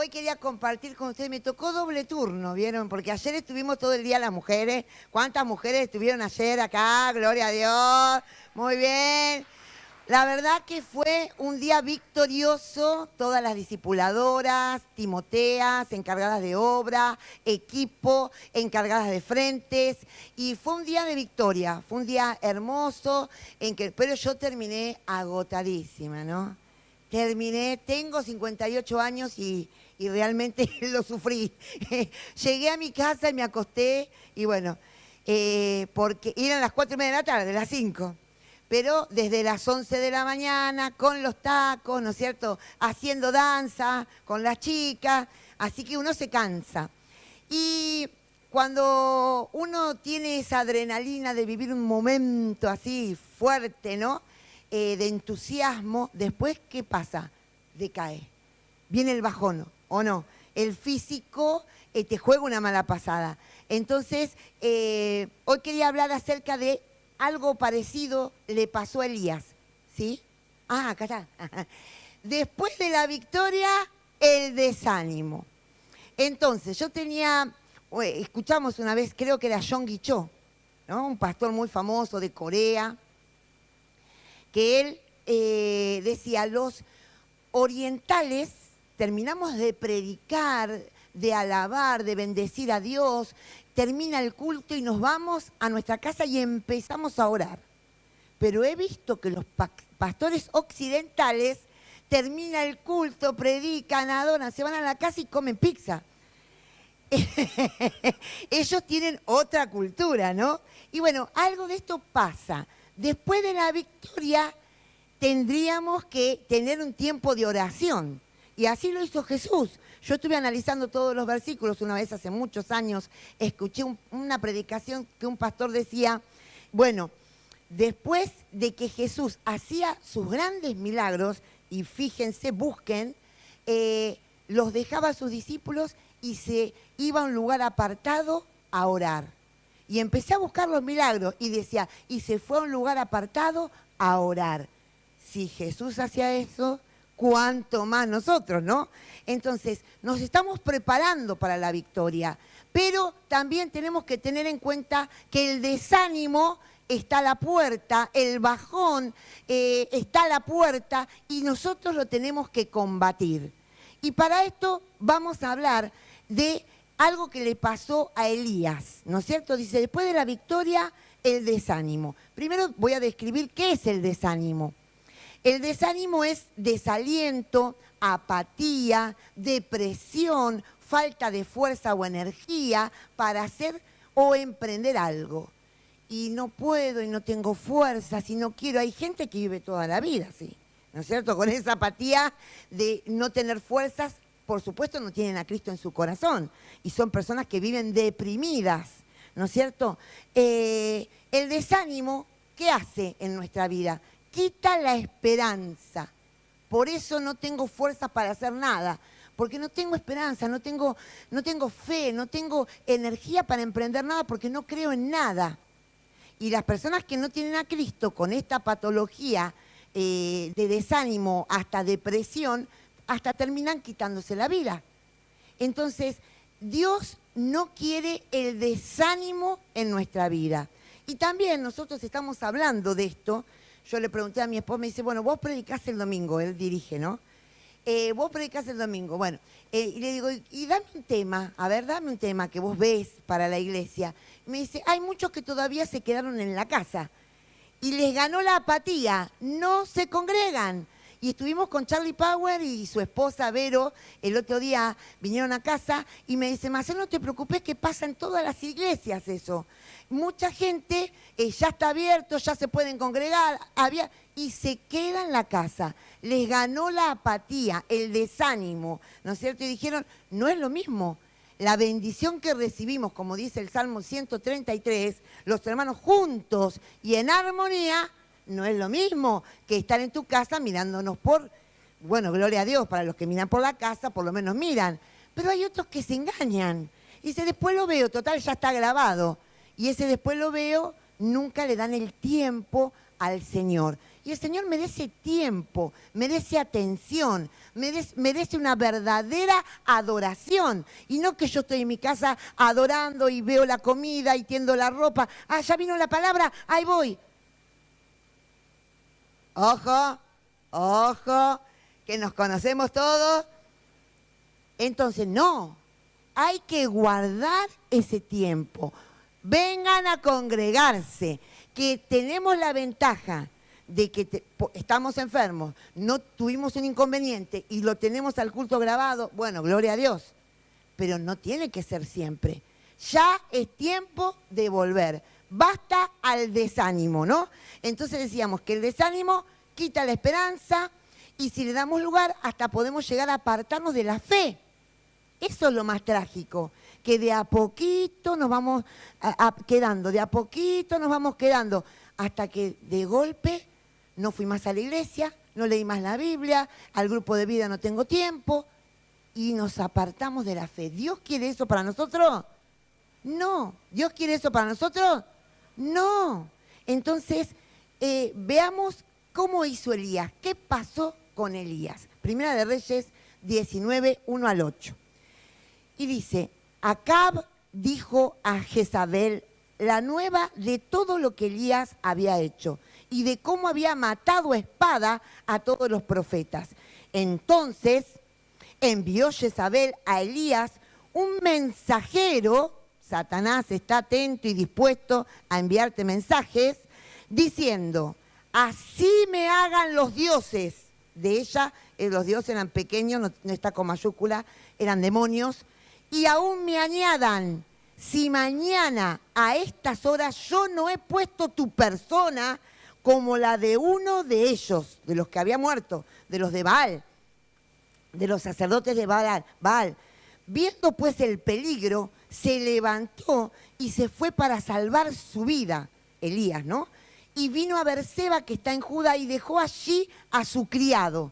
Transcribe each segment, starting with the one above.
hoy quería compartir con ustedes, me tocó doble turno, ¿vieron? Porque ayer estuvimos todo el día las mujeres. ¿Cuántas mujeres estuvieron ayer acá? Gloria a Dios. Muy bien. La verdad que fue un día victorioso, todas las discipuladoras, timoteas, encargadas de obra, equipo, encargadas de frentes, y fue un día de victoria, fue un día hermoso, pero yo terminé agotadísima, ¿no? Tengo 58 años y realmente lo sufrí. Llegué a mi casa y me acosté, y bueno, porque eran las 4:30 de la tarde, las 5. Pero desde las 11 de la mañana, con los tacos, ¿no es cierto?, haciendo danza con las chicas, así que uno se cansa. Y cuando uno tiene esa adrenalina de vivir un momento así fuerte, ¿no?, de entusiasmo, después, ¿qué pasa? Decae. Viene el bajón, ¿o no? El físico te juega una mala pasada. Entonces, hoy quería hablar acerca de algo parecido le pasó a Elías, ¿sí? Ah, acá está. Después de la victoria, el desánimo. Entonces, escuchamos una vez, creo que era John Guichó, ¿no? Un pastor muy famoso de Corea, que él decía, los orientales terminamos de predicar, de alabar, de bendecir a Dios, termina el culto y nos vamos a nuestra casa y empezamos a orar. Pero he visto que los pastores occidentales termina el culto, predican, adoran, se van a la casa y comen pizza. Ellos tienen otra cultura, ¿no? Y bueno, algo de esto pasa. Después de la victoria tendríamos que tener un tiempo de oración. Y así lo hizo Jesús. Yo estuve analizando todos los versículos una vez hace muchos años, escuché una predicación que un pastor decía, bueno, después de que Jesús hacía sus grandes milagros, y fíjense, busquen, los dejaba a sus discípulos y se iba a un lugar apartado a orar. Y empecé a buscar los milagros y decía, y se fue a un lugar apartado a orar. Si Jesús hacía eso, cuánto más nosotros, ¿no? Entonces, nos estamos preparando para la victoria, pero también tenemos que tener en cuenta que el desánimo está a la puerta, el bajón está a la puerta y nosotros lo tenemos que combatir. Y para esto vamos a hablar de algo que le pasó a Elías, ¿no es cierto? Dice, después de la victoria, el desánimo. Primero voy a describir qué es el desánimo. El desánimo es desaliento, apatía, depresión, falta de fuerza o energía para hacer o emprender algo. Y no puedo, y no tengo fuerzas, y no quiero. Hay gente que vive toda la vida así, ¿no es cierto? Con esa apatía de no tener fuerzas, por supuesto no tienen a Cristo en su corazón. Y son personas que viven deprimidas, ¿no es cierto? El desánimo, ¿qué hace en nuestra vida? Quita la esperanza. Por eso no tengo fuerzas para hacer nada, porque no tengo esperanza, no tengo fe, no tengo energía para emprender nada porque no creo en nada. Y las personas que no tienen a Cristo con esta patología de desánimo, hasta depresión, hasta terminan quitándose la vida. Entonces, Dios no quiere el desánimo en nuestra vida. Y también nosotros estamos hablando de esto. Yo le pregunté a mi esposo, me dice, bueno, vos predicás el domingo, él dirige, ¿no? Vos predicás el domingo, bueno, y le digo, y dame un tema, a ver, dame un tema que vos ves para la iglesia. Y me dice, hay muchos que todavía se quedaron en la casa y les ganó la apatía, no se congregan. Y estuvimos con Charlie Power y su esposa Vero, el otro día vinieron a casa y me dice, Marcelo, no te preocupes que pasa en todas las iglesias eso. Mucha gente ya está abierto, ya se pueden congregar, y se queda en la casa. Les ganó la apatía, el desánimo, ¿no es cierto? Y dijeron, no es lo mismo. La bendición que recibimos, como dice el Salmo 133, los hermanos juntos y en armonía, no es lo mismo que estar en tu casa mirándonos bueno, gloria a Dios, para los que miran por la casa, por lo menos miran. Pero hay otros que se engañan. Y dice, después lo veo, total, ya está grabado. Y ese después lo veo, nunca le dan el tiempo al Señor. Y el Señor merece tiempo, merece atención, merece una verdadera adoración. Y no que yo estoy en mi casa adorando y veo la comida y tiendo la ropa. Ah, ya vino la palabra, ahí voy. Ojo, ojo, que nos conocemos todos. Entonces, no, hay que guardar ese tiempo. Vengan a congregarse, que tenemos la ventaja de que estamos enfermos, no tuvimos un inconveniente y lo tenemos al culto grabado, bueno, gloria a Dios, pero no tiene que ser siempre. Ya es tiempo de volver. Basta al desánimo, ¿no? Entonces decíamos que el desánimo quita la esperanza y si le damos lugar hasta podemos llegar a apartarnos de la fe. Eso es lo más trágico, que de a poquito nos vamos quedando, de a poquito nos vamos quedando, hasta que de golpe no fui más a la iglesia, no leí más la Biblia, al grupo de vida no tengo tiempo, y nos apartamos de la fe. ¿Dios quiere eso para nosotros? No. ¿Dios quiere eso para nosotros? No. Entonces, veamos cómo hizo Elías. ¿Qué pasó con Elías? Primera de Reyes 19, 1 al 8. Y dice, Acab dijo a Jezabel la nueva de todo lo que Elías había hecho y de cómo había matado a espada a todos los profetas. Entonces envió Jezabel a Elías un mensajero, Satanás está atento y dispuesto a enviarte mensajes, diciendo, así me hagan los dioses. De ella, los dioses eran pequeños, no está con mayúscula, eran demonios, y aún me añadan, si mañana a estas horas yo no he puesto tu persona como la de uno de ellos, de los que había muerto, de los de Baal, de los sacerdotes de Baal. Viendo pues el peligro, se levantó y se fue para salvar su vida, Elías, ¿no? Y vino a Berseba, que está en Judá, y dejó allí a su criado.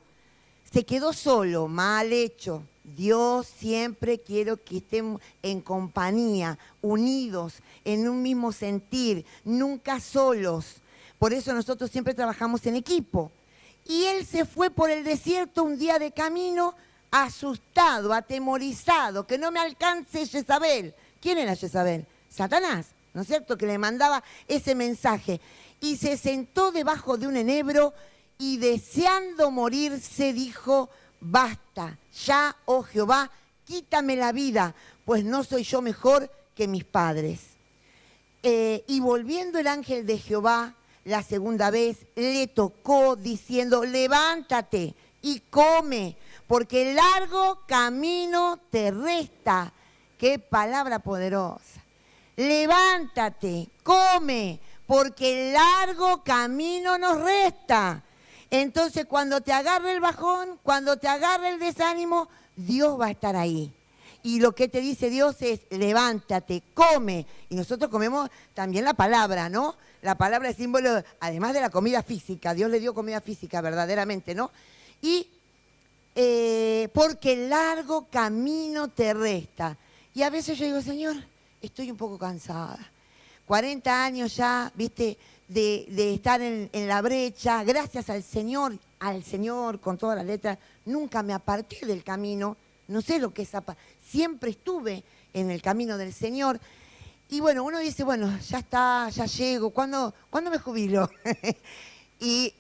Se quedó solo, mal hecho. Dios siempre quiere que estemos en compañía, unidos, en un mismo sentir, nunca solos. Por eso nosotros siempre trabajamos en equipo. Y él se fue por el desierto un día de camino, asustado, atemorizado, que no me alcance Jezabel. ¿Quién era Jezabel? Satanás, ¿no es cierto? Que le mandaba ese mensaje. Y se sentó debajo de un enebro y deseando morirse dijo, basta, ya, oh Jehová, quítame la vida, pues no soy yo mejor que mis padres. Y volviendo el ángel de Jehová la segunda vez, le tocó diciendo, levántate y come, porque largo camino te resta. ¡Qué palabra poderosa! Levántate, come, porque largo camino nos resta. Entonces, cuando te agarre el bajón, cuando te agarre el desánimo, Dios va a estar ahí. Y lo que te dice Dios es, levántate, come. Y nosotros comemos también la palabra, ¿no? La palabra es símbolo, además de la comida física. Dios le dio comida física, verdaderamente, ¿no? Y porque largo camino te resta. Y a veces yo digo, Señor, estoy un poco cansada. 40 años ya, viste, de estar en la brecha, gracias al Señor, con todas las letras, nunca me aparté del camino, no sé lo que es, siempre estuve en el camino del Señor. Y bueno, uno dice, bueno, ya está, ya llego, ¿cuándo me jubilo? Y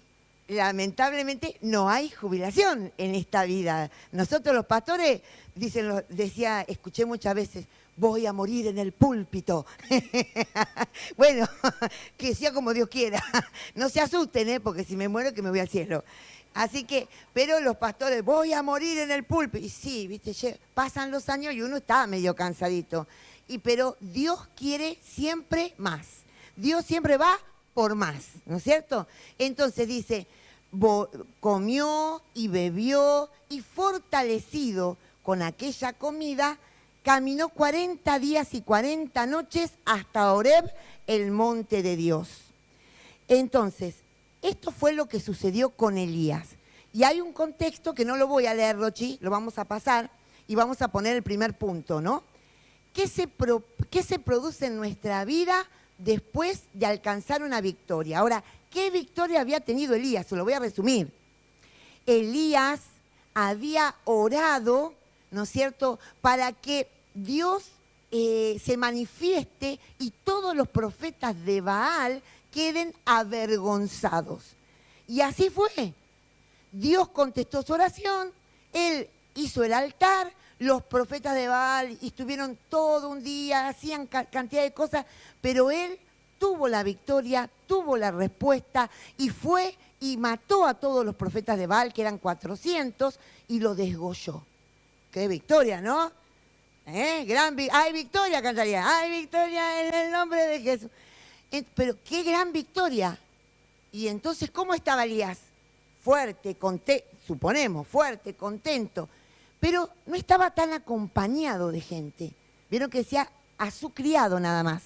lamentablemente no hay jubilación en esta vida. Nosotros los pastores, escuché muchas veces, voy a morir en el púlpito. Bueno, que sea como Dios quiera. No se asusten, porque si me muero que me voy al cielo. Así que, pero los pastores, voy a morir en el púlpito. Y sí, viste, pasan los años y uno está medio cansadito. Pero Dios quiere siempre más. Dios siempre va por más, ¿no es cierto? Entonces dice, comió y bebió y fortalecido con aquella comida, caminó 40 días y 40 noches hasta Horeb, el monte de Dios. Entonces, esto fue lo que sucedió con Elías. Y hay un contexto que no lo voy a leer, Rochi, lo vamos a pasar y vamos a poner el primer punto, ¿no? ¿Qué se produce en nuestra vida después de alcanzar una victoria. Ahora, ¿qué victoria había tenido Elías? Se lo voy a resumir. Elías había orado, ¿no es cierto?, para que Dios se manifieste y todos los profetas de Baal queden avergonzados. Y así fue. Dios contestó su oración, él hizo el altar, los profetas de Baal estuvieron todo un día, hacían cantidad de cosas, pero él tuvo la victoria, tuvo la respuesta y fue y mató a todos los profetas de Baal, que eran 400, y lo desgolló. ¡Qué victoria!, ¿no? ¡Hay victoria, cantaría! ¡Hay victoria en el nombre de Jesús! Pero qué gran victoria. Y entonces, ¿cómo estaba Elías? Fuerte, suponemos, fuerte, contento. Pero no estaba tan acompañado de gente. Vieron que decía a su criado nada más.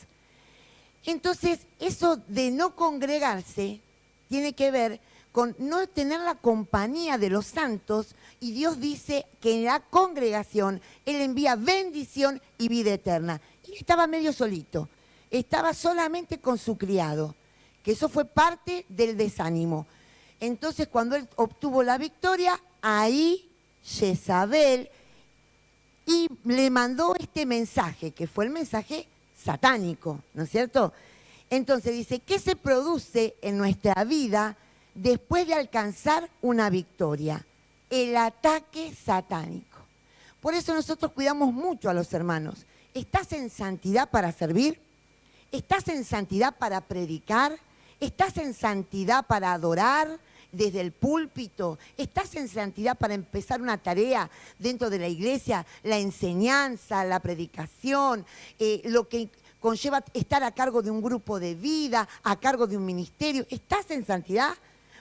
Entonces, eso de no congregarse tiene que ver con no tener la compañía de los santos, y Dios dice que en la congregación Él envía bendición y vida eterna. Y estaba medio solito, estaba solamente con su criado, que eso fue parte del desánimo. Entonces, cuando él obtuvo la victoria, ahí Jezabel y le mandó este mensaje, que fue el mensaje satánico, ¿no es cierto? Entonces dice, ¿qué se produce en nuestra vida después de alcanzar una victoria? El ataque satánico. Por eso nosotros cuidamos mucho a los hermanos. ¿Estás en santidad para servir? ¿Estás en santidad para predicar? ¿Estás en santidad para adorar desde el púlpito? ¿Estás en santidad para empezar una tarea dentro de la iglesia? La enseñanza, la predicación, lo que conlleva estar a cargo de un grupo de vida, a cargo de un ministerio. ¿Estás en santidad?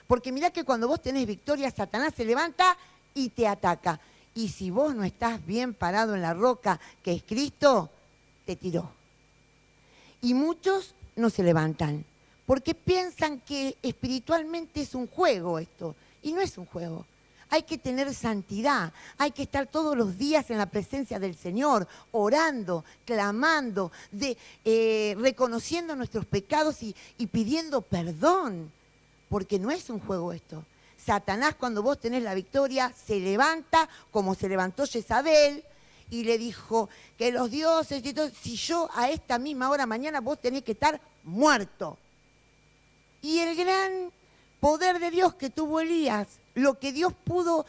Porque mirá que cuando vos tenés victoria, Satanás se levanta y te ataca. Y si vos no estás bien parado en la roca, que es Cristo, te tiró. Y muchos no se levantan, porque piensan que espiritualmente es un juego esto. Y no es un juego. Hay que tener santidad, hay que estar todos los días en la presencia del Señor, orando, clamando, reconociendo nuestros pecados y pidiendo perdón. Porque no es un juego esto. Satanás, cuando vos tenés la victoria, se levanta como se levantó Jezabel y le dijo que los dioses, y todo, si yo a esta misma hora mañana vos tenés que estar muerto. Y el gran poder de Dios que tuvo Elías, lo que Dios pudo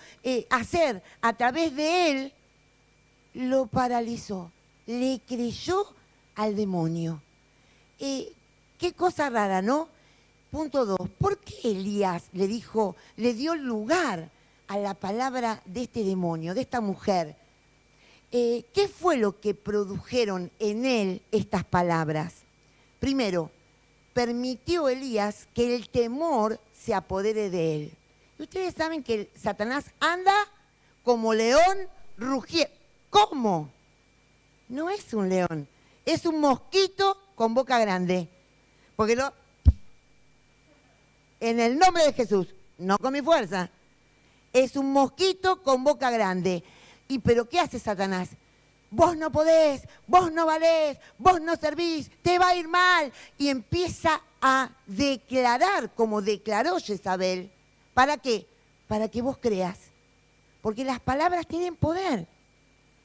hacer a través de él, lo paralizó. Le creyó al demonio. Qué cosa rara, ¿no? Punto 2. ¿Por qué Elías le dio lugar a la palabra de este demonio, de esta mujer? ¿Qué fue lo que produjeron en él estas palabras? Primero, permitió Elías que el temor se apodere de él. Y ustedes saben que Satanás anda como león rugiendo. ¿Cómo? No es un león, es un mosquito con boca grande. Porque en el nombre de Jesús, no con mi fuerza, es un mosquito con boca grande. ¿Pero qué hace Satanás? Vos no podés, vos no valés, vos no servís, te va a ir mal. Y empieza a declarar, como declaró Jezabel. ¿Para qué? Para que vos creas. Porque las palabras tienen poder.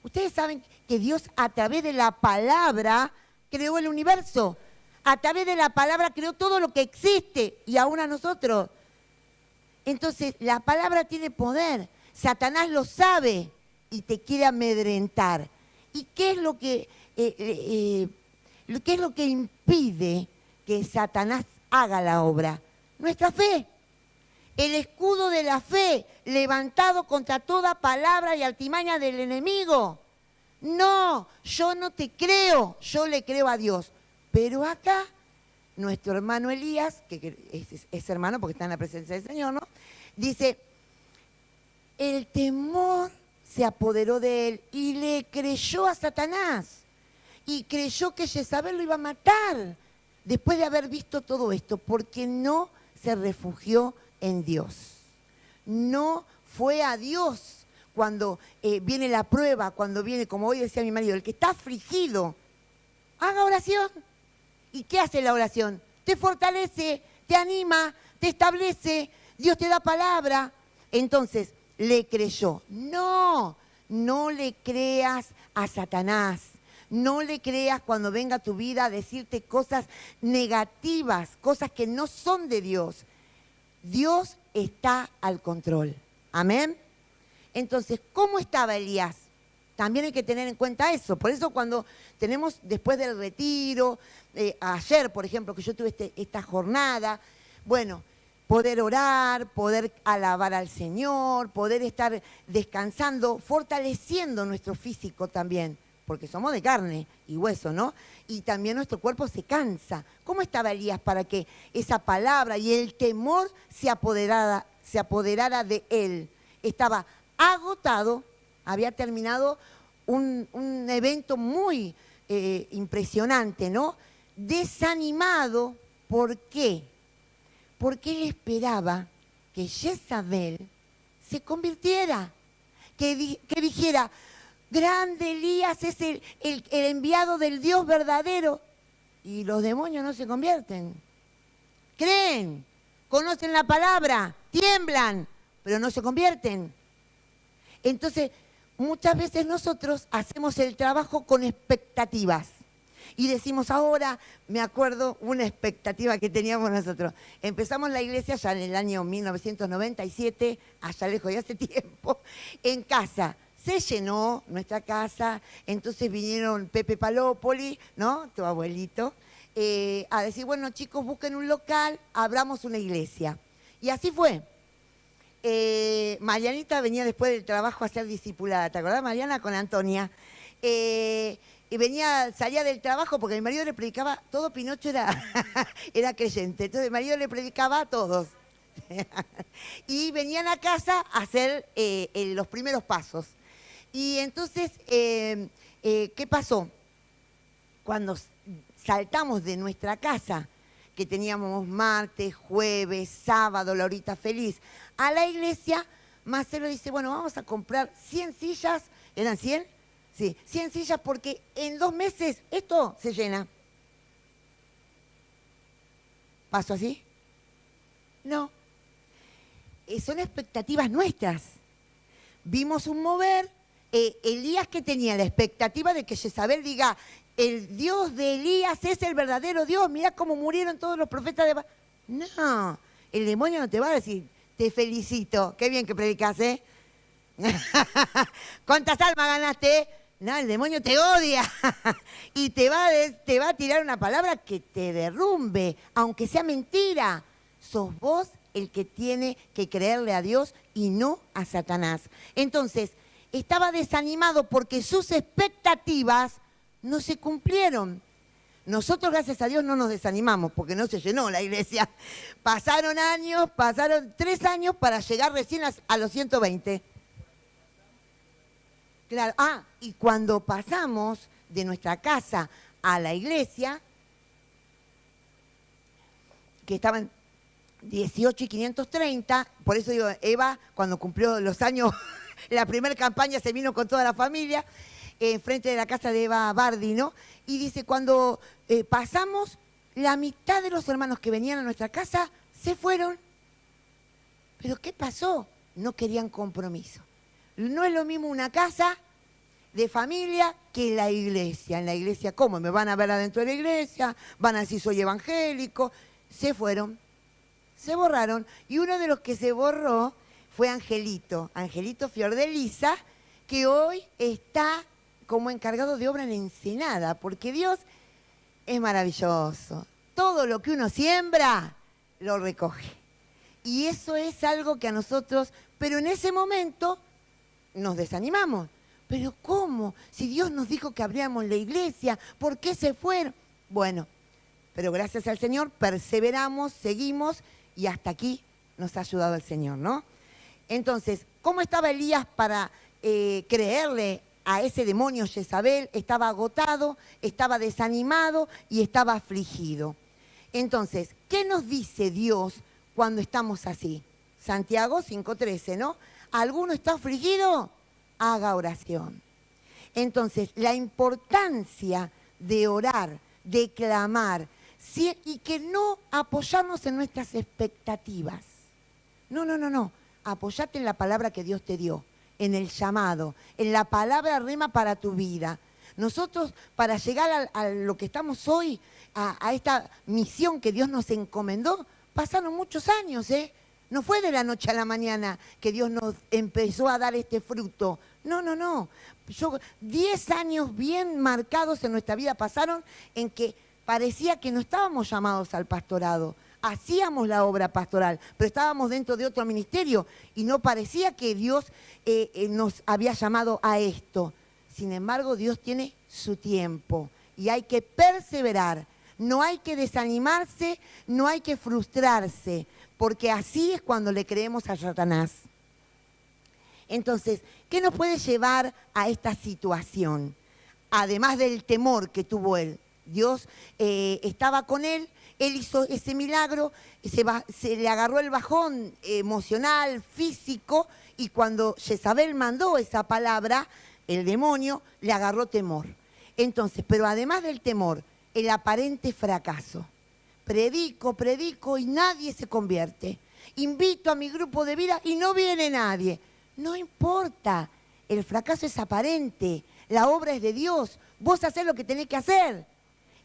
Ustedes saben que Dios a través de la palabra creó el universo. A través de la palabra creó todo lo que existe y aún a nosotros. Entonces, la palabra tiene poder. Satanás lo sabe y te quiere amedrentar. ¿Y qué es lo que impide que Satanás haga la obra? Nuestra fe. El escudo de la fe levantado contra toda palabra y artimaña del enemigo. No, yo no te creo, yo le creo a Dios. Pero acá, nuestro hermano Elías, que es hermano porque está en la presencia del Señor, ¿no? Dice, el temor se apoderó de él y le creyó a Satanás. Y creyó que Jezabel lo iba a matar después de haber visto todo esto, porque no se refugió en Dios. No fue a Dios cuando viene la prueba, cuando viene, como hoy decía mi marido, el que está afligido, haga oración. ¿Y qué hace la oración? Te fortalece, te anima, te establece, Dios te da palabra. Entonces, le creyó. No, no le creas a Satanás. No le creas cuando venga a tu vida a decirte cosas negativas, cosas que no son de Dios. Dios está al control. Amén. Entonces, ¿cómo estaba Elías? También hay que tener en cuenta eso. Por eso cuando tenemos después del retiro, ayer, por ejemplo, que yo tuve esta jornada, bueno, poder orar, poder alabar al Señor, poder estar descansando, fortaleciendo nuestro físico también, porque somos de carne y hueso, ¿no? Y también nuestro cuerpo se cansa. ¿Cómo estaba Elías para que esa palabra y el temor se apoderara de él? Estaba agotado, había terminado un evento muy impresionante, ¿no? Desanimado. ¿Por qué? Porque él esperaba que Jezabel se convirtiera, que dijera, grande Elías es el enviado del Dios verdadero. Y los demonios no se convierten. Creen, conocen la palabra, tiemblan, pero no se convierten. Entonces, muchas veces nosotros hacemos el trabajo con expectativas. Y decimos ahora, me acuerdo una expectativa que teníamos nosotros. Empezamos la iglesia ya en el año 1997, allá lejos de hace tiempo, en casa. Se llenó nuestra casa, entonces vinieron Pepe Palópoli, ¿no? Tu abuelito, a decir, bueno chicos, busquen un local, abramos una iglesia. Y así fue. Marianita venía después del trabajo a ser discipulada, ¿te acordás, Mariana? Con Antonia. Y salía del trabajo porque mi marido le predicaba, todo Pinocho era creyente, entonces mi marido le predicaba a todos. Y venían a casa a hacer los primeros pasos. Y entonces, ¿qué pasó? Cuando saltamos de nuestra casa, que teníamos martes, jueves, sábado, la horita feliz, a la iglesia, Marcelo dice, bueno, vamos a comprar 100 sillas, ¿eran 100? Sí, 100 sillas porque en 2 meses esto se llena. ¿Pasó así? No. Son expectativas nuestras. Vimos un mover. Elías, que tenía la expectativa de que Jezabel diga, el Dios de Elías es el verdadero Dios, mirá cómo murieron todos los profetas de... No, el demonio no te va a decir, te felicito, qué bien que predicas, ¿eh? ¿Cuántas almas ganaste? No, el demonio te odia y te va a tirar una palabra que te derrumbe, aunque sea mentira. Sos vos el que tiene que creerle a Dios y no a Satanás. Entonces, estaba desanimado porque sus expectativas no se cumplieron. Nosotros, gracias a Dios, no nos desanimamos porque no se llenó la iglesia. Pasaron 3 años para llegar recién a los 120. Claro. Y cuando pasamos de nuestra casa a la iglesia, que estaban 18 y 530, por eso digo, Eva, cuando cumplió los años, la primera campaña se vino con toda la familia, enfrente de la casa de Eva Bardi, ¿no? Y dice, cuando pasamos, la mitad de los hermanos que venían a nuestra casa se fueron. ¿Pero qué pasó? No querían compromiso. No es lo mismo una casa de familia que la iglesia. En la iglesia, ¿cómo? ¿Me van a ver adentro de la iglesia? ¿Van a decir soy evangélico? Se fueron, se borraron. Y uno de los que se borró fue Angelito Fiordeliza, que hoy está como encargado de obra en Ensenada, porque Dios es maravilloso. Todo lo que uno siembra, lo recoge. Y eso es algo que a nosotros, pero en ese momento nos desanimamos. ¿Pero cómo? Si Dios nos dijo que abriéramos la iglesia, ¿por qué se fueron? Bueno, pero gracias al Señor perseveramos, seguimos y hasta aquí nos ha ayudado el Señor, ¿no? Entonces, ¿cómo estaba Elías para creerle a ese demonio Jezabel? Estaba agotado, estaba desanimado y estaba afligido. Entonces, ¿qué nos dice Dios cuando estamos así? Santiago 5:13, ¿no? ¿Alguno está afligido? Haga oración. Entonces, la importancia de orar, de clamar, y que no apoyarnos en nuestras expectativas. No, no, no, no. Apoyate en la palabra que Dios te dio, en el llamado, en la palabra rema para tu vida. Nosotros, para llegar a lo que estamos hoy, a esta misión que Dios nos encomendó, pasaron muchos años, ¿eh? No fue de la noche a la mañana que Dios nos empezó a dar este fruto. No, no, no. 10 años bien marcados en nuestra vida pasaron en que parecía que no estábamos llamados al pastorado. Hacíamos la obra pastoral, pero estábamos dentro de otro ministerio y no parecía que Dios nos había llamado a esto. Sin embargo, Dios tiene su tiempo y hay que perseverar. No hay que desanimarse, no hay que frustrarse, porque así es cuando le creemos a Satanás. Entonces, ¿qué nos puede llevar a esta situación? Además del temor que tuvo él. Dios estaba con él, él hizo ese milagro, se le agarró el bajón emocional, físico, y cuando Jezabel mandó esa palabra, el demonio le agarró temor. Entonces, pero además del temor, el aparente fracaso. Predico y nadie se convierte. Invito a mi grupo de vida y no viene nadie. No importa, el fracaso es aparente, la obra es de Dios, vos hacés lo que tenés que hacer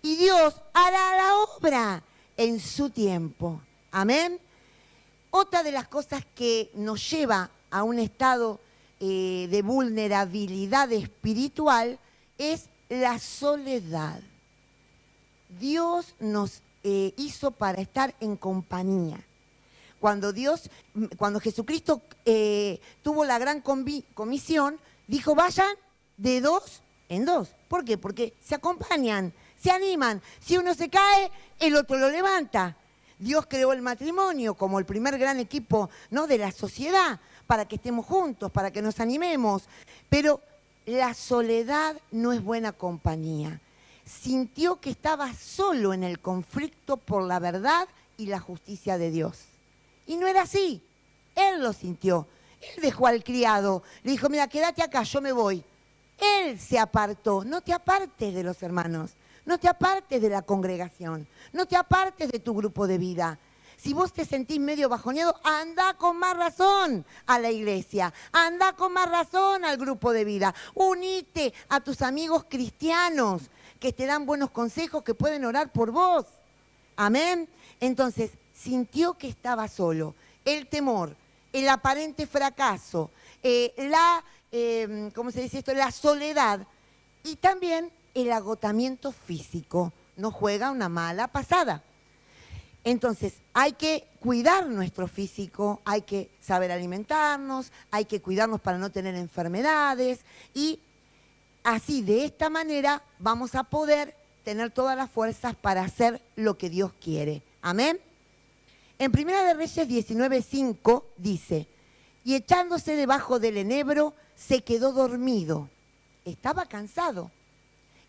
y Dios hará la obra en su tiempo. Amén. Otra de las cosas que nos lleva a un estado de vulnerabilidad espiritual es la soledad. Dios nos hizo para estar en compañía. Cuando Jesucristo tuvo la gran comisión, dijo, vayan de 2 en 2. ¿Por qué? Porque se acompañan, se animan. Si uno se cae, el otro lo levanta. Dios creó el matrimonio como el primer gran equipo, ¿no?, de la sociedad, para que estemos juntos, para que nos animemos. Pero la soledad no es buena compañía. Sintió que estaba solo en el conflicto por la verdad y la justicia de Dios. Y no era así. Él lo sintió. Él dejó al criado. Le dijo, mira, quédate acá, yo me voy. Él se apartó. No te apartes de los hermanos. No te apartes de la congregación. No te apartes de tu grupo de vida. Si vos te sentís medio bajoneado, anda con más razón a la iglesia. Anda con más razón al grupo de vida. Unite a tus amigos cristianos que te dan buenos consejos, que pueden orar por vos. Amén. Entonces, sintió que estaba solo. El temor, el aparente fracaso, ¿cómo se dice esto?, la soledad y también el agotamiento físico. Nos juega una mala pasada. Entonces, hay que cuidar nuestro físico, hay que saber alimentarnos, hay que cuidarnos para no tener enfermedades y así, de esta manera, vamos a poder tener todas las fuerzas para hacer lo que Dios quiere. Amén. En Primera de Reyes 19:5 dice, y echándose debajo del enebro, se quedó dormido. Estaba cansado.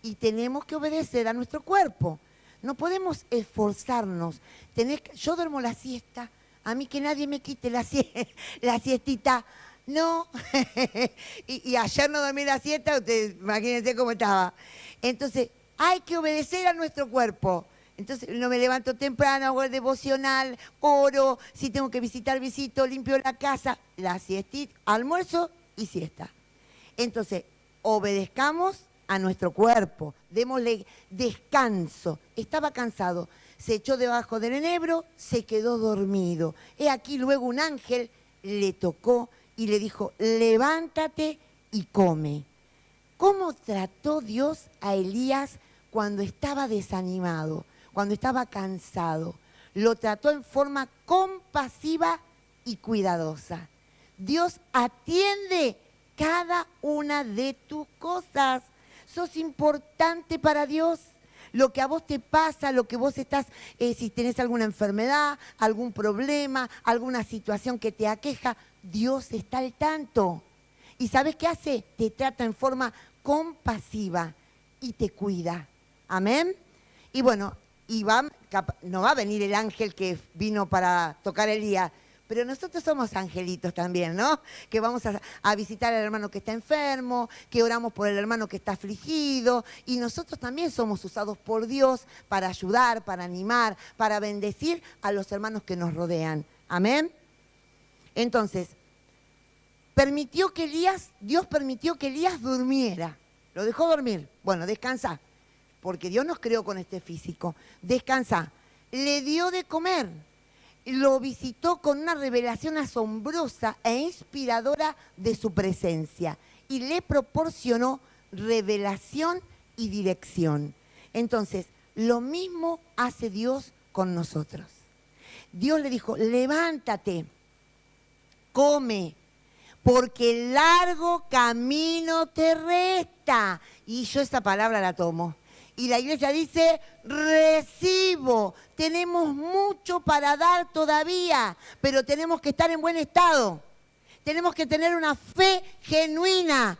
Y tenemos que obedecer a nuestro cuerpo. No podemos esforzarnos. Yo duermo la siesta, a mí que nadie me quite la siestita. No. y ayer no dormí la siesta, ustedes imagínense cómo estaba. Entonces, hay que obedecer a nuestro cuerpo. Entonces, no me levanto temprano, hago el devocional, oro, si tengo que visitar, visito, limpio la casa, la siestita, almuerzo y siesta. Entonces, obedezcamos a nuestro cuerpo, démosle descanso. Estaba cansado, se echó debajo del enebro, se quedó dormido. He aquí luego un ángel le tocó y le dijo, levántate y come. ¿Cómo trató Dios a Elías cuando estaba desanimado, cuando estaba cansado? Lo trató en forma compasiva y cuidadosa. Dios atiende cada una de tus cosas. Sos importante para Dios. Lo que a vos te pasa, lo que vos estás, si tenés alguna enfermedad, algún problema, alguna situación que te aqueja, Dios está al tanto. ¿Y sabes qué hace? Te trata en forma compasiva y te cuida. Amén. Y bueno, no va a venir el ángel que vino para tocar a Elías, pero nosotros somos angelitos también, ¿no? Que vamos a visitar al hermano que está enfermo, que oramos por el hermano que está afligido, y nosotros también somos usados por Dios para ayudar, para animar, para bendecir a los hermanos que nos rodean. Amén. Entonces, Dios permitió que Elías durmiera. Lo dejó dormir. Bueno, descansa, porque Dios nos creó con este físico. Descansa. Le dio de comer. Lo visitó con una revelación asombrosa e inspiradora de su presencia. Y le proporcionó revelación y dirección. Entonces, lo mismo hace Dios con nosotros. Dios le dijo, levántate, come, porque largo camino te resta. Y yo esa palabra la tomo. Y la iglesia dice, recibo. Tenemos mucho para dar todavía, pero tenemos que estar en buen estado. Tenemos que tener una fe genuina.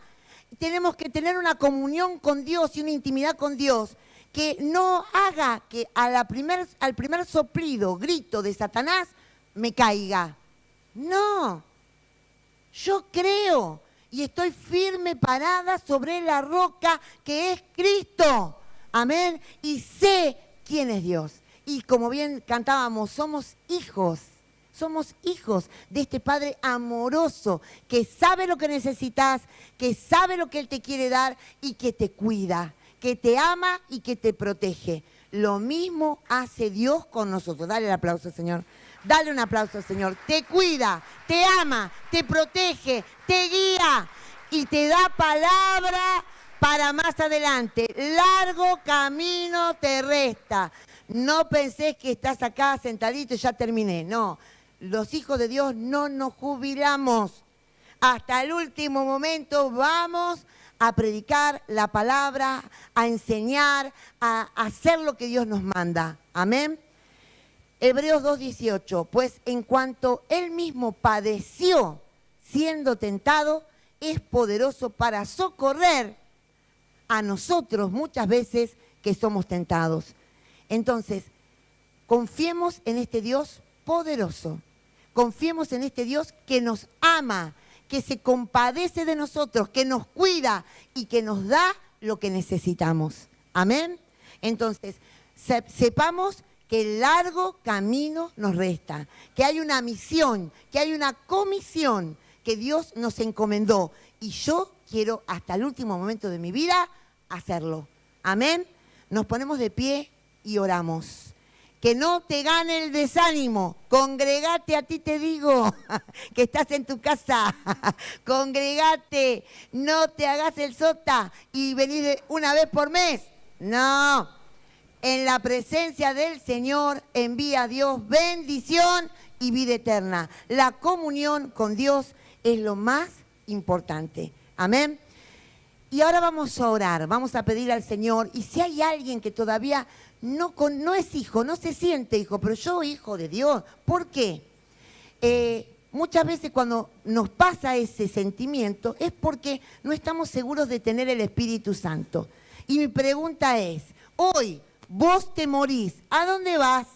Tenemos que tener una comunión con Dios y una intimidad con Dios que no haga que al primer soplido, grito de Satanás, me caiga. No. Yo creo y estoy firme parada sobre la roca que es Cristo. Amén. Y sé quién es Dios. Y como bien cantábamos, somos hijos de este Padre amoroso que sabe lo que necesitas, que sabe lo que Él te quiere dar y que te cuida, que te ama y que te protege. Lo mismo hace Dios con nosotros. Dale el aplauso, Señor. Dale un aplauso, Señor. Te cuida, te ama, te protege, te guía y te da palabra para más adelante. Largo camino te resta. No pensés que estás acá sentadito y ya terminé. No, los hijos de Dios no nos jubilamos. Hasta el último momento vamos a predicar la palabra, a enseñar, a hacer lo que Dios nos manda. Amén. Hebreos 2:18, pues en cuanto Él mismo padeció siendo tentado, es poderoso para socorrer a nosotros muchas veces que somos tentados. Entonces, confiemos en este Dios poderoso, confiemos en este Dios que nos ama, que se compadece de nosotros, que nos cuida y que nos da lo que necesitamos. Amén. Entonces, sepamos que el largo camino nos resta, que hay una misión, que hay una comisión que Dios nos encomendó. Y yo quiero hasta el último momento de mi vida hacerlo. Amén. Nos ponemos de pie y oramos. Que no te gane el desánimo. Congregate, a ti te digo, que estás en tu casa. Congregate, no te hagas el sota y venir una vez por mes. No. En la presencia del Señor envía a Dios bendición y vida eterna. La comunión con Dios es lo más importante. Amén. Y ahora vamos a orar, vamos a pedir al Señor. Y si hay alguien que todavía no es hijo, no se siente hijo, pero yo hijo de Dios. ¿Por qué? Muchas veces cuando nos pasa ese sentimiento es porque no estamos seguros de tener el Espíritu Santo. Y mi pregunta es, hoy vos te morís, ¿a dónde vas?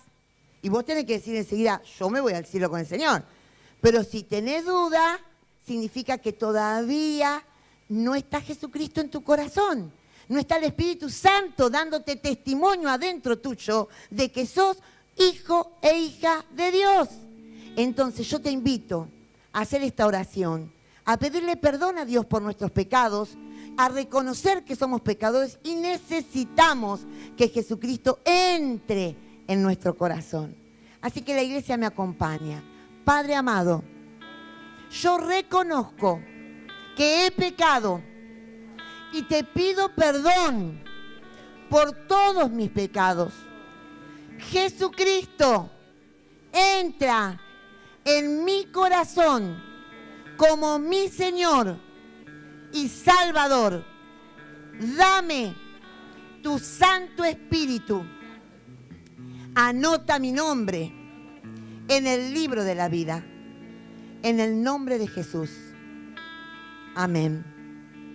Y vos tenés que decir enseguida, yo me voy al cielo con el Señor. Pero si tenés duda, significa que todavía no está Jesucristo en tu corazón. No está el Espíritu Santo dándote testimonio adentro tuyo de que sos hijo e hija de Dios. Entonces yo te invito a hacer esta oración, a pedirle perdón a Dios por nuestros pecados, a reconocer que somos pecadores y necesitamos que Jesucristo entre en nuestro corazón. Así que la iglesia me acompaña. Padre amado, yo reconozco que he pecado y te pido perdón por todos mis pecados. Jesucristo, entra en mi corazón como mi Señor y Salvador. Dame tu Santo Espíritu. Anota mi nombre en el libro de la vida. En el nombre de Jesús. Amén.